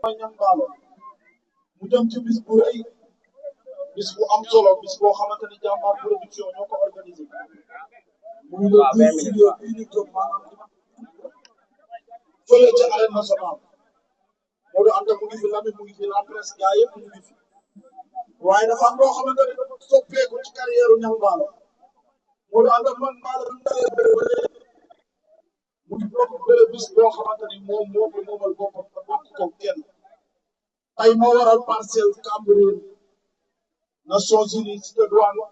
mooy ñam baalo mu jëm ci bis bu rëy bis bu am solo bis boo xamante ni jàmbaar production ñoo ko organisé muy le 12 juillet bii ñu jëm maanaam fële ca arène nationale Modou Anta mu ngi fi Lamine mu ngi fi la presse gaa yëpp mu ngi fi waaye dafa am loo xamante ni dafa soppeeku ci carrière ñam baalo Modou Anta man baalo mu ngi bokk bëre bis boo xamante ni moom moo ko moomal boppam te bokk ko kenn tey moo waral Parcelles Cambérène Nations Unies Cité Douane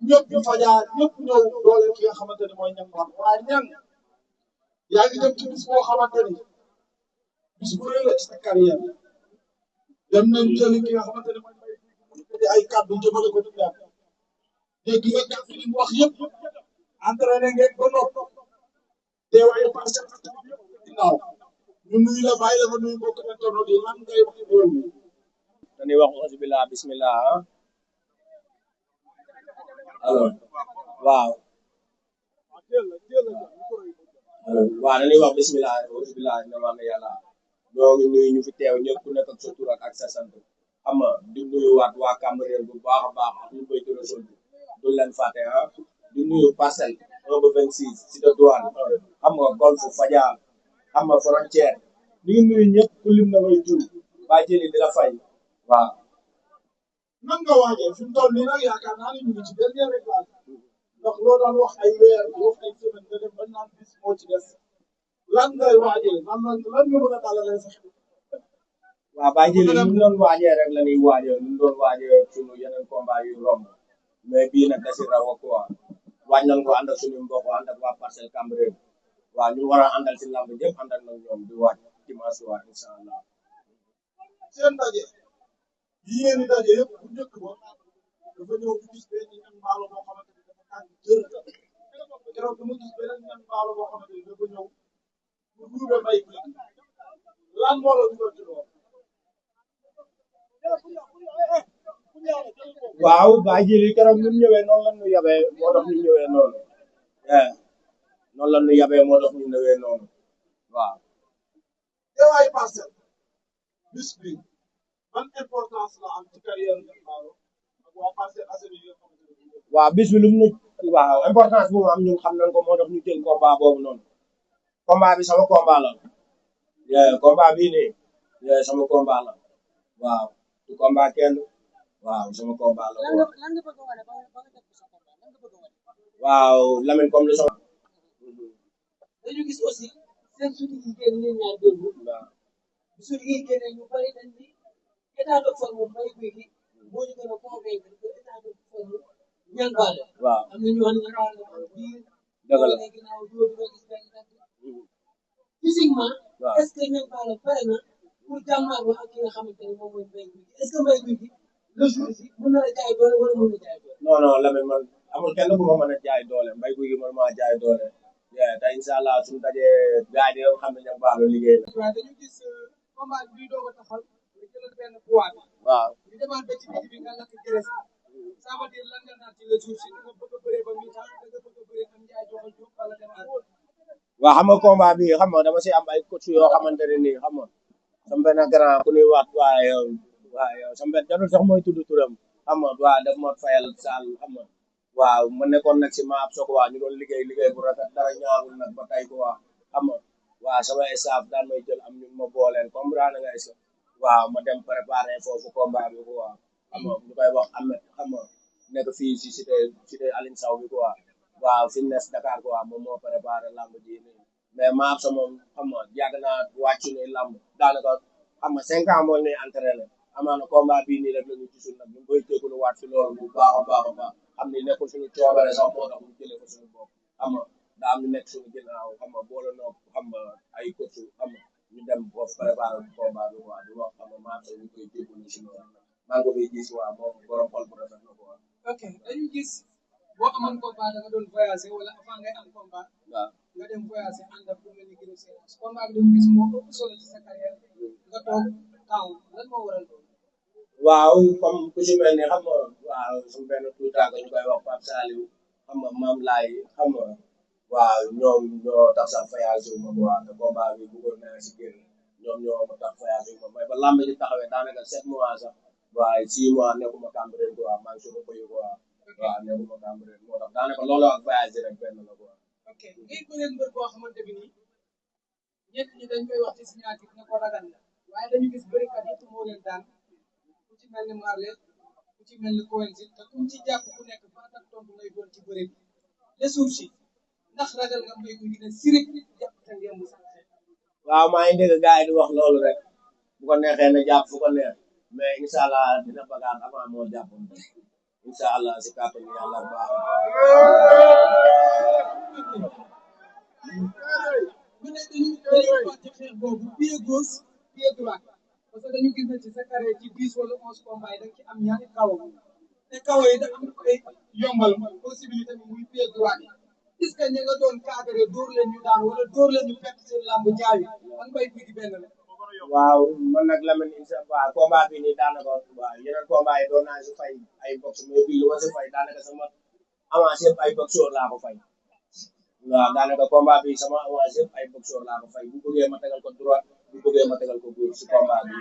ñëpp fajar ñëpp ñëw doole ki nga xamante ni mooy ñam baalo waaye ñan yaa ngi dem ci bis boo xamante ni bis bu rëy la ci sa carrière dem nañ jëli ki nga xamante ni mooy ay kàddu jëmale ko ci ñaar dégg nga kàddu yi mu wax yëpp entraîné ngeen ba noppi teewaayu Parcelles ginnaaw ñu nuyu la bàyyi la nga nuyu mbokk internet yi lan ngay wax ci réew mi. dañuy wax auzubillah bismillah alors waaw dañuy wax bismillah auzubillah dina wax ne yàlla ñoo ngi nuyu ñu fi teew ñëpp ku nekk ak sa tur ak sa sant xam nga di nuyu waat waa Cambérène bu baax a baax ak ñu koy tëral sol bi duñ leen fàtte di nuyu Parcelles 1 ba 26 Cité Douane xam nga Golf Fadia xam nga frontière ñu ngi nuyu ñëpp ku lim na ngay jur ba jëli di la fay waaw. nan nga waajee fi mu toll nii nag yaakaar naa ne ñu ngi ci dernier réglage ndax loo daan wax ay weer wax ay semaine nga dem ba naan bis moo ci des lan ngay waajee lan nga mën a dalalee sax. waaw ba jëli ñu doon waajee rek la ñuy waajee ñu doon waajee sunu yeneen combat yu romb mais bii nag da si raw quoi waaj nañ ko ànd ak suñu mbokk ànd ak waa Parcelles Cambérène waaw ñu war a àndal si lamb jëpp ànd ak ñoom di waaj dimanche waa incha allah. seen ndaje yi ngeen di daje yëpp bu njëkk ba dafa ñëw ñu gis benn ñan mbaalo boo xamante ni dafa tàng jër keroog dama gis beneen ñan mbaalo boo xamante ni dafa ñëw pour ruube mbay bi lan moo la dugal ci loolu. waaw ba jëli keroog ñu ñëwee noonu la ñu yabee moo tax ñu ñëwee noonu noonu la ñu yabee moo tax ñu ñëwee noonu waaw. teewaay Parcelles bis bi ban importance la am ci carrière Ndakaaru ak waa Parcelles Assainies yi. waaw bis bi lu mu waaw importance bu mu am ñun xam nañ ko moo tax ñu jël combat boobu noonu combat bi sama combat la combat bii nii sama combat la waaw du combat kenn waaw sama combat la waaw Lamine comme li sama dañu gis aussi seen suñu jigéen ñi ñaar démb suñu jigéen ñu bari dañ ni état de forme Mbaye Gouy Gui moo ñu gën a convaincre que état de forme Niang Ballo waaw am na ñu wax Niang Ballo biir dëgg la ginnaaw dóor doo gis benn physiquement est-ce que Niang Ballo pare na pour jàmmaarloo ak ki nga xamante ne moom mooy Mbaye Gouy Gui est-ce que Mbaye Gouy Gui le jour ci mën na la jaay doole wala mën na jaay doole. non non Lamine man amul kenn ku ma mën a jaay doole Mbaye Gouy Gui man maa jaay doole te incha allah suñu dajee gars yi xam ne Niang Ballo liggéey na. waaw dañu gis combat bi doog a taxal nga jëlal benn poids bi. waaw ñu demaat ba ci biir bi nga lakk graisse ça veut dire lan nga naan ci le jour ci nga bëgg a bëree ba mi-temps da nga bëgg a bëree am njaay joxal jóg wala demaat. waaw xam nga combat bi xam nga dama si am ay coach yoo xamante ne nii xam nga sama benn grand ku ñuy wax waaye yow sama benn jarul sax mooy tudd turam xam nga waaw daf ma fayal saal xam nga waaw ma nekkoon nag si ma ab soko waa ñu doon liggéey bu rafet dara ñaawul nag ba tey ko waa xam nga waaw sama staff daan may jël am ñu ma booleel comprendre nga est-ce que waaw ma dem préparer foofu combat bi ko waaw xam nga ñu koy wax Ahmed xam nga nekk fii si cité Aline Sow bi quoi waaw fitness Dakar quoi moom moo préparé lamb ji nii mais maa sa moom xam nga yàgg naa wàcc ne lamb daanaka xam nga 5 ans moo ne entraîné amaana combat bii nii rek la ñu gisul nag ñu ngi koy jégalu waat si loolu bu baax a baax a baax xam ni nekkul suñu coobare sax moo tax ñu jëlee ko suñu bopp xam nga daa am ñu nekk suñu ginnaaw xam nga boole noo xam nga ay coach xam nga ñu dem foofu préparé combat bi waa di wax xam nga maa ñu koy jégalu si loolu maa ngi ko fiy gis waa moom borom xol bu rafet na ko waa. ok dañu gis boo amoon combat da nga doon voyager wala avant ngay am combat. waaw nga dem voyager ànd ak lu mel ni Giro Seras combat bi dañu gis moo ëpp solo ci sa carrière nga toog temps lan moo waral loolu. waaw comme ku si mel ni xam nga waaw suñu benn tuutaag ñu koy wax Pape Saliou xam nga maam laay xam nga waaw ñoom ñoo tax sax voyage ma quoi te combat bi bëggoon naa si génn ñoom ñoo ma tax voyage ma mais ba lamb ji taxawee daanaka 7 mois sax waaye 6 mois nekkuma Cambérène quoi maa ngi suñu koy quoi waaw nekkuma Cambérène moo tax daanaka loolu ak voyage rek benn la quoi. ok ngay bëreel mbër boo xamante bi nii ñett ñi dañ koy wax ci signature ne ko ragal la waaye dañu gis bërikat yëpp moo leen daan ku ci mel ni Marley ku ci mel ni Coenzi te ku ci jàpp ku nekk baat ak tontu lay doon ci bëri bi les jours ci ndax ragal nga mbéy mi ne sirip jàpp te ngeen sax waaw maa ngi dégg gars yi di wax loolu rek bu ko neexee na jàpp fu ko neex mais incha allah dina bagaar avant moo jàppoon incha allah si kàttan yàlla baax mu ne dañuy wax ci xeex boobu pied gauche pied droit parce que dañu gis ne ci sa carrière ci 10 wala 11 combats yi da nga ci am ñaari kaw te kaw yi dafa am koy yombal possibilité bi muy pied droit yi est-ce que ña nga doon cadré dóor leen ñu daan wala dóor leen ñu fekk seen làmb jaayu man bay fii benn la. waaw man nag Lamine incha allah combat bi nii daanaka waaw yeneen combat yi doon naa si fay ay box mais bii lu ma si fay daanaka sama avance yëpp ay boxeur laa ko fay waaw daanaka combat bi sama avance yëpp ay boxeur laa ko fay bu bëggee ma tegal ko droite bu bëggee ma tegal ko gauche si combat bi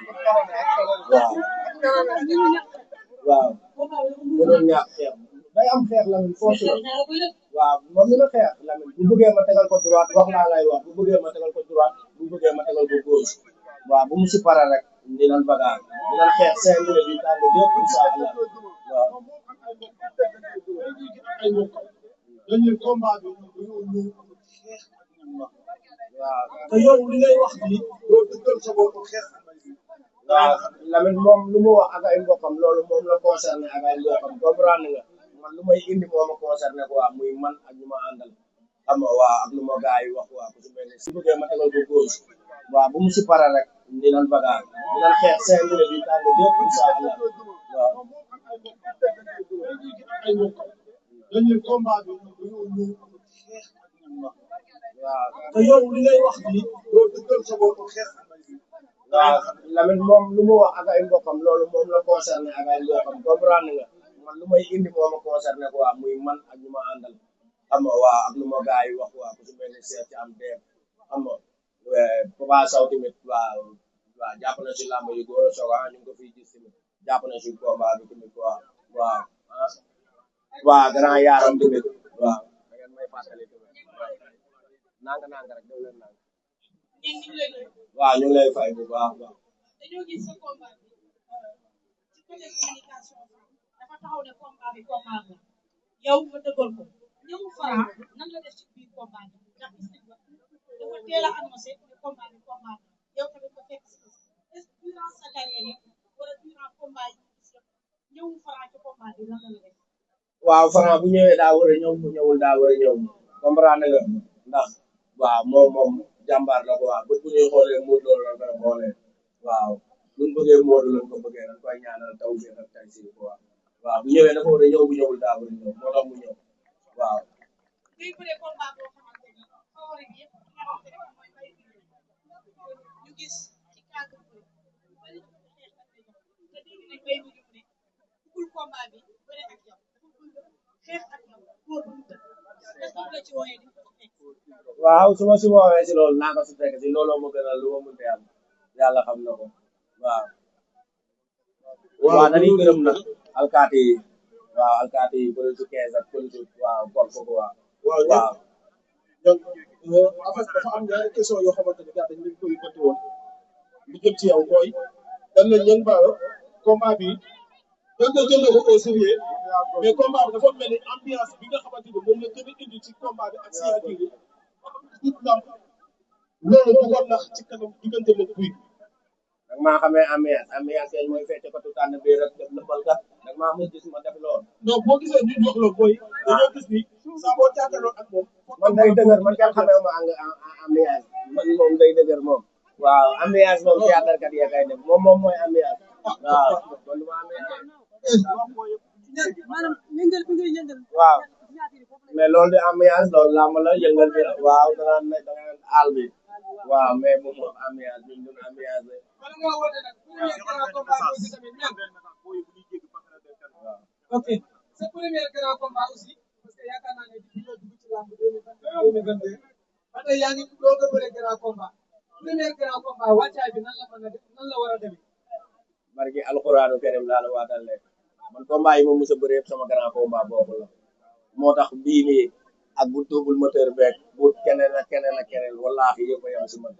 waaw waaw mënoon ñàkk xeex day am xeex Lamine force waaw moom mi na xeex Lamine bu bëggee ma tegal ko droite wax laa lay wax bu bëggee ma tegal ko droite bu bëggee ma tegal ko gauche waaw bu mu si pare rek dinañ bagaar dinañ xeex 5 minutes yu tàng jëpp incha allah waaw. dañuy combat bi dañoo ñëw xeex ak ñoom wax waaw te yow li ngay wax ni doo dëggal sa bopp xeex waaw Lamine moom lu mu wax ak ay mbokkam loolu moom la concerné ak ay mbokkam comprendre nga man lu may indi moo ma concerné quoi muy man ak ñu ma àndal xam nga waaw ak lu ma gars yi wax waaw ku si mel ni si bëggee ma tegal ko gauche waaw bu mu si pare rek dinañ bagaar dinañ xeex 5 minutes yu tàng jëpp incha allah waaw. dañuy combat bi dañoo ñëw xeex ak ñoom wax waaw te yow li ngay wax ni doo dëggal sa bopp xeex waaw Lamine moom lu mu wax ak ay mbokkam loolu moom la concerné ak ay mbokkam comprendre nga man lu may indi moo ma concerné quoi muy man ak ñu ma àndal xam nga waaw ak lu ma gars yi wax waaw ku si mel ni Cheikh ci am deem xam nga Papa Sow tamit waaw waaw jàpp na si làmb yu góor a soog ñu ngi ko fiy gis tamit jàpp na si combat bi tamit waaw waaw waaw grand yaaram tamit waaw da ngeen may fàttali tamit nanga nanga rek def leen nanga waaw ñu ngi lay fay bu baax baax dañoo gis sa combat bi ci côté communication dafa taxaw ne combat bi combat la yow nga dëggal ko ñëw Fara nan la def ci biir combat bi ndax gis nañ dafa teel a annoncé ne combat bi combat la yow tamit nga fekk si est-ce que durant sa carrière yëpp wala durant combat yi gis yëpp ñëw Fara ci combat bi lan la def. waaw Franc bu ñëwee daa war a ñëw bu ñëwul daa war a ñëw comprendre nga ndax waaw moom jàmbaar la ko waaw bu ñuy xoolee Modou Lo la koy xoolee waaw buñ bëggee Modou lañ ko bëggee dañ koy ñaanal taw bi ak tay si quoi waaw bu ñëwee dafa war a ñëw bu ñëwul daa war a ñëw moo tax mu ñëw waaw. ngay bëree combat boo xamante ni favori bi yëpp nga xamante ne mooy Mbaye Guèye ñu gis ci cadre bi bari na xeex ak yow te dégg nañ Mbaye Guèye ne bëggul combat bi bëre ak yow xeex ak yow góor bu mu tëdd est-ce que la ci wooyee di ko fekk. waaw su ma si woowee si loolu naa ko si fekk si looloo ma gënal lu ma mënte am yàlla xam na ko waaw. waaw dañuy gërëm nag alkaati yi waaw alkaati yi police 15 ak police waaw golf ko waaw. waaw donc en fait dafa am ñaari question yoo xamante ni gars dañ leen koy bëtti woon lu jëm ci yow mooy dañ la ñeen ba combat bi dañ la jël ko au sérieux mais combat bi dafa mel ni ambiance bi nga xamante ni moom la gën a indi ci combat bi ak signature yi tout lamb loolu bëggoon nax ci kanam diggante la kuy nag maa xamee ambiance yi mooy fecc ko tutaan bi rek def lëppal kat nag maa mën gis ma def loolu. donc boo gisee ñu jox la mooy dañoo gis ni saa boo jàkkaarloo ak moom man day dëgër man kenn xamee ma ambiance man moom day dëgër moom waaw ambiance moom théâtre kat yee kay def moom mooy ambiance waaw man du ma ambiance maanaam yëngal bi ngay yëngal. waaw mais loolu di ambiance loolu làmb la yëngal bi waaw da nga àll bi waaw mais moom moom ambiance bi ñun ambiance wala nga woote nag premier grand combat aussi tamit ñan. ok sa premier grand combat aussi parce que yaakaar naa ne di nga dugg ci làmb 2022 ba tey yaa ngi doog a bëre grand combat premier grand combat wàccaay bi nan la mën a def nan la war a demee. barki alxuraanu karim laa la waatal lekk man combat yi ma mos a bëre yëpp sama grand combat boobu la moo tax bii nii ak bu double moteur beeg bu keneen ak keneen wallaahi yëpp a yem si man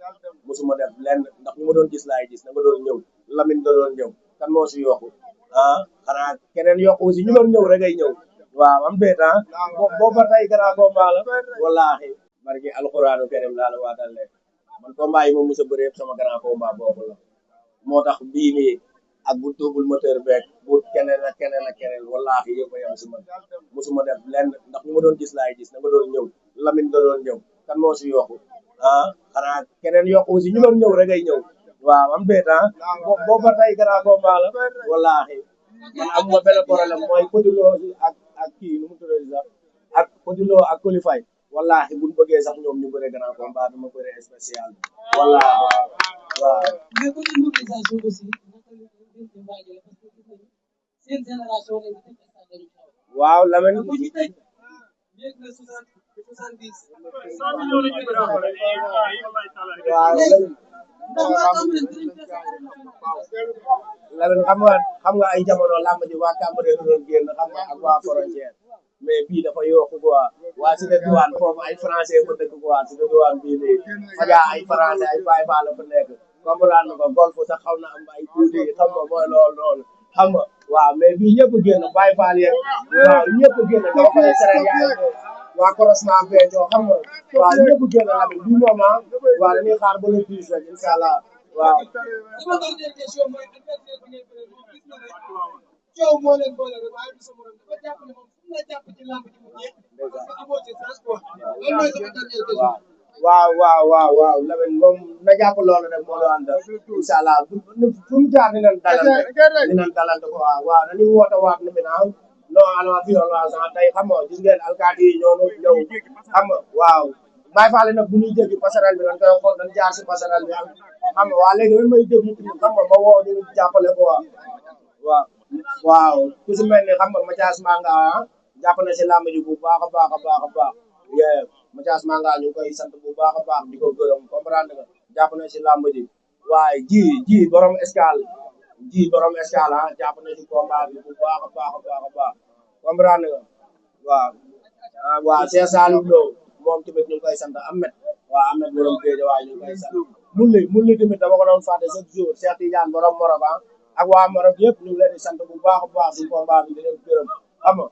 mosuma def lenn ndax ñu ma doon gis laay gis na nga doon ñëw Lamine da doon ñëw kan moo si yokku xanaa keneen yokku si ñu doon ñëw rek ay ñëw waaw am déet boobu ba tey grand combat la wallaahi barki alxuraanu karim laa la waatal lekk man combat yi ma mos a bëre yëpp sama grand combat boobu la moo tax bii nii ak bu double moteur beeg bu keneen ak keneen wallaahi yëpp a yem si man mosuma def lenn ndax ñu ma doon gis laay gis na nga doon ñëw Lamine da doon ñëw kan moo si yokku xanaa keneen yokku si ñu doon ñëw rek ay ñëw waaw am déet boobu ba tey grand combat la wallaahi man amuma benn problème mooy Codilo ak kii nu mu tuddee sax ak Codilo ak qualifié wallaahi buñ bëggee sax ñoom ñu bëre grand combat dama bëre spécial wallaahi waaw. mais côté mobilisation aussi naka la ngeen di waajal parce que gis nañu seen génération lañu def stade de waaw Lamine bu ñu tëj yéeg na 70. waaw Lamine xam nga ay jamono làmb ji waa Cambérène doon génn xam nga ak waa frontière mais bii dafa yokku quoi waa Cité Douane foofu ay français ko dëkk quoi Cité Douane bii nii Fadia ay français ay Baye Fall la fa nekk comprendre nga golf sax xaw na am ay tuuti xam nga mooy loolu xam nga waaw mais bii ñëpp génn Baye Fall yeeg waaw ñëpp génn dama ko sere yaay waa croisement Béthio xam nga waaw ñëpp génn Lamine bii moom waaw dañuy xaar ba le 10 rek incha allah waaw. sama dernière question mooy adversaire bi ngeen bëre moom gis na rek coow moo leen boole rek waaye du sa morom dafa jàpp ne moom fu la jàpp ci làmb ji mu jeex parce que amoo ci transport lan mooy sama dernière question. waaw Lamine moom na jàpp loolu rek moo doon ànd incha allah fu mu jaar dinañ dalante ko waaw dañuy woote waat ni mi naaw non alors violence tey xam nga gis ngeen alkaati yi ñoo ñëw xam nga waaw Baye Fall nag bu ñuy jéggi passerelle bi dañ koy xool dañ jaar si passerelle bi xam nga waa léegi man may déglu xam nga ma woo ñu jàppale ko waaw ku si mel ni xam nga Mathias Manga jàpp na si làmb ji bu baax a baax Mathias Manga ñu ngi koy sant bu baax a baax di ko gërëm comprendre nga jàpp na si làmb ji waaye ji borom escale jàpp na si combat bi bu baax a baax comprendre nga waaw Cheikh Saliou Lo moom tamit ñu ngi koy sant Ahmed borom géej waaye ñu ngi koy sant mulli tamit dama ko doon fàtte chaque jour Cheikh Tidiane borom Morok ak waa Morok yëpp ñu ngi leen di sant bu baax si combat bi di leen gërëm xam nga